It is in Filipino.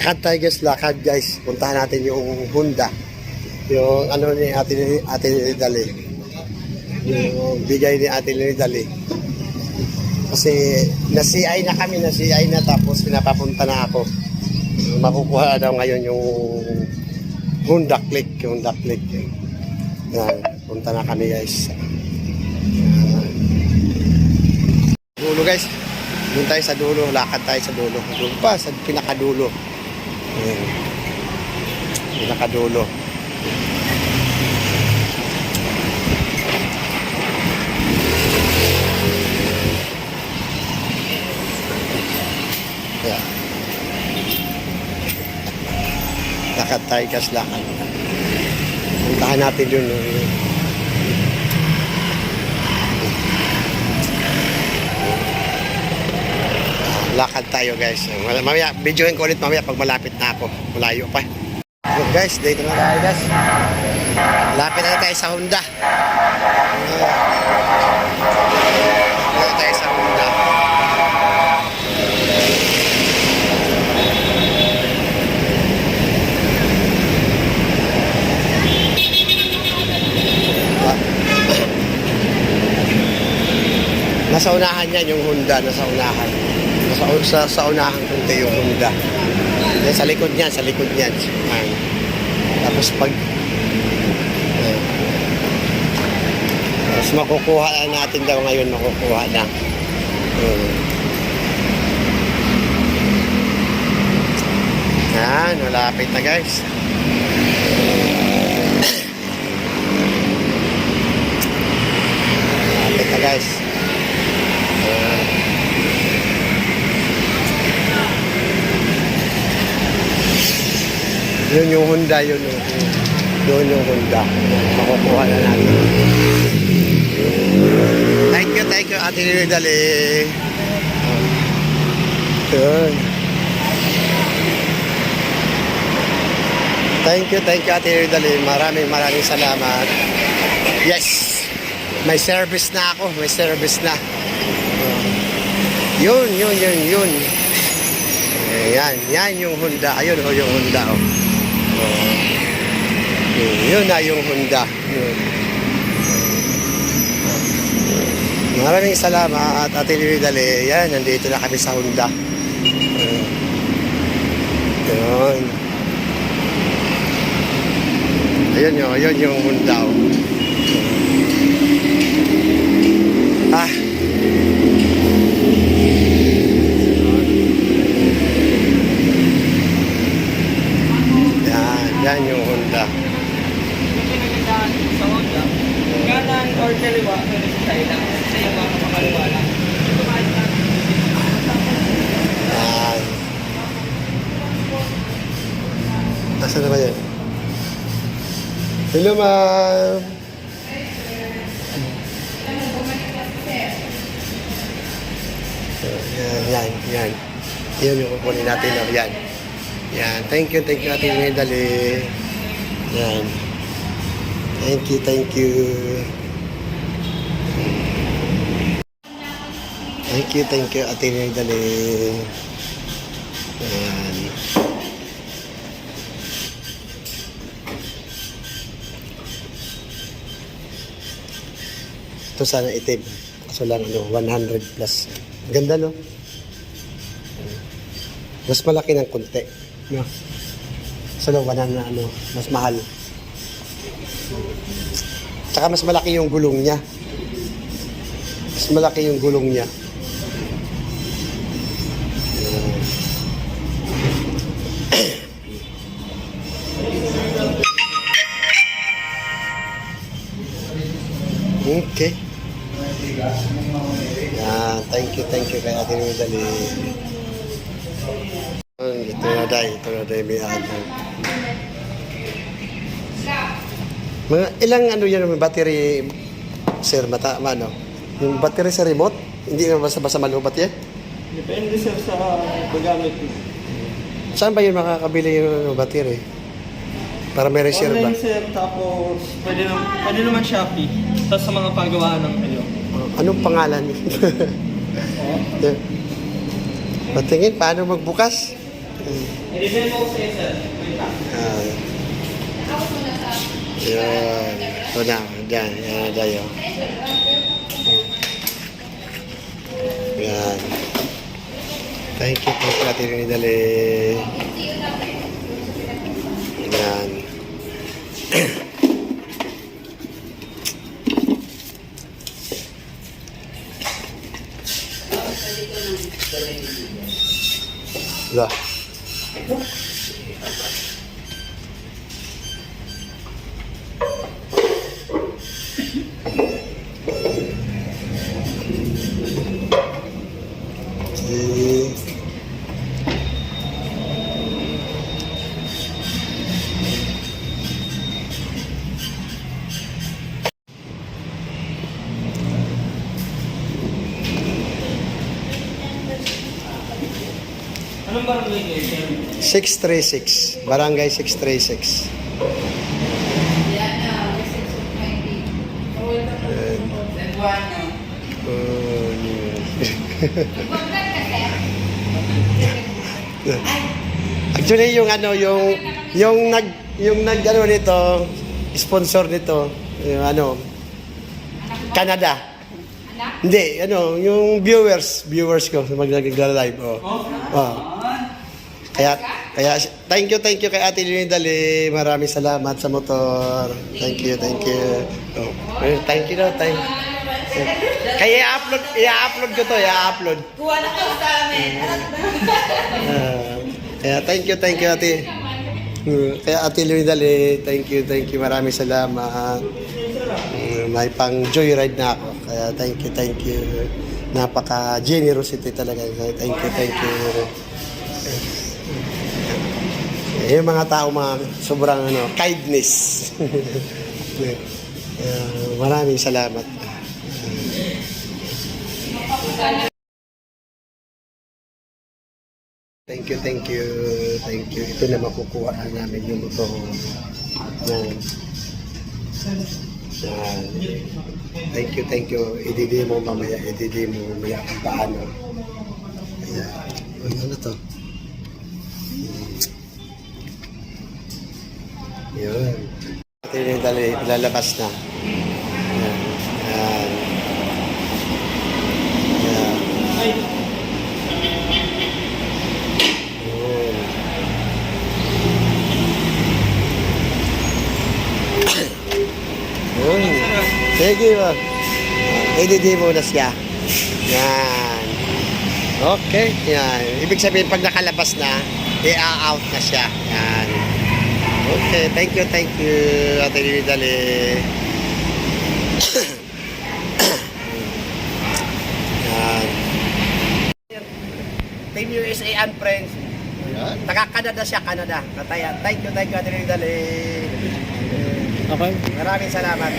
Lakad tayo guys, lakad guys. Puntahan natin yung Honda. Yung ano ni Ate Dali. Yung bigay ni Ate Dali. Kasi na-CI na kami, na-CI na tapos pinapapunta na ako. Makukuha daw ngayon yung Honda Click, yung Honda Click. Yan, punta na kami guys. Dulo guys. Doon tayo sa dulo, lakad tayo sa dulo. Doon pa, sa pinakadulo. Ayan. Pinakadulo. Ayan. Lakad tayo, guys, lakad. Puntahan natin yun. Lakad tayo guys. Mamaya, videoin ko ulit mamaya pag malapit na ako. Malayo pa. So guys, dito na tayo guys. Lapit na tayo sa Honda. Lapit na tayo sa Honda. Nasa unahan yan yung Honda. Nasa unahan. Sa unahan kunti yung Honda. Yan, sa likod niyan, sa likod niyan. Tapos pag tapos makukuha na natin daw ngayon, makukuha na. Yan, malapit na guys. Malapit na guys. Yun yung Honda, yun yung Honda. Makukuha na natin. Thank you, Ate Dali. Yun. Thank you, Ate Dali. Maraming salamat. Yes! May service na ako, may service na. Yun. Yan yung Honda. Ayun yung Honda. Yun na yung Honda. Maraming salamat, Ate Dali. Yan, nandito na kami sa Honda. Yun. Ayun yung Honda. Yan yung Honda. Sa Honda, kanan or kaliwa, sa ilang, sa yung mga makaliwa lang. Yan. Nasaan na ba yan? Hello, ma'am. Yan. Yan yung kukunin natin. Yan. Yan. Thank you, Ate Dali. Yan. Thank you. Thank you, Ate Dali. Yan. Ito sana itim. Kaso lang 100 plus. Ganda, no? Mas malaki ng konti. No? Sa lawanan na mas mahal. Tsaka mas malaki yung gulong niya. Mas malaki yung gulong niya. Okay. Thank you kay Ate Dali. Ito na dahil may ano. Mga ilang yan yung battery, sir, yung battery sa remote, hindi na basta-basta malubat yan? Depende sir sa paggamit. Saan ba yun makakabili yung battery? Para may reserve ba? Online sir, tapos pwede naman Shopee. Tapos sa mga pagawaan ng Anong pangalan? Patingin, paano magbukas? I-design mo ko sa isa. Wait lang. Yan. Ito na. Diyan. Yan na tayo. Yan. Thank you po sa ating nidali. Yan. Lah. Anong barangay kayo, sir? 636. Barangay 636. Actually yung ano yung nag ano nito sponsor nito yung ano Canada. Hindi yung viewers ko mag-live Kaya thank you kay Ate Lini Dali. Maraming salamat sa motor. Thank you. Oh, thank you. Kaya i-upload ko to, i-upload. Kuha na kayo sa amin. Kaya thank you Ate. Kaya Ate Lini Dali, thank you. Maraming salamat. May pang joyride na ako. Kaya thank you. Napaka-generosity talaga. Thank you. Yung mga tao sobrang kindness. Maraming salamat. Thank you. Ito na makukuha na namin yung motor. Yan. Thank you. I-DD mo mamaya kung paano. Ayan. Ano to? Yun. Ito yung dali, lalabas na. Yan. Yun. Sige ba? I-DD muna siya. Yan. Okay. Yan. Ibig sabihin pag nakalabas na, i-out na siya. Yan. Okay, thank you, Ate Lini Dali. Yan. Team USA and Friends. Taga-Canada siya, Canada. Thank you, Ate Lini Dali. Okay. Maraming salamat.